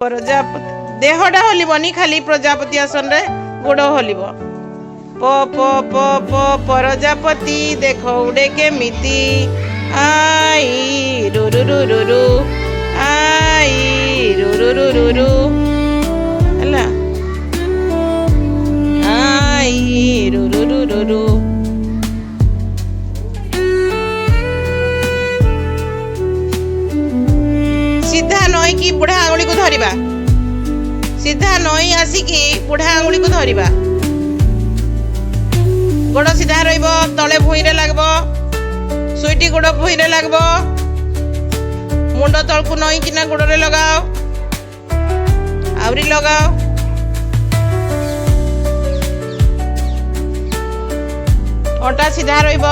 प्रजापति देहटा हलबनी खाली प्रजापति आसन रे गोड़ हलिब प प प प प्रजापति देख उड़े केमिति आई रु रु रु रु रु आई रु रु रु रु रु हला आई रु रु रु रु रु सीधा नई की बुढ़ा आंगुली को धरिबा सीधा नई आसिकी बुढ़ा आंगुली को धरिबा गोड़ सीधा रहिब तले भुई रे लागबो सुईटी गोड़ भुई रे लागबो मुंड तलकु नई किना गोड़ रे लगाओ आवरी लगाओ अंटा सीधा रहिब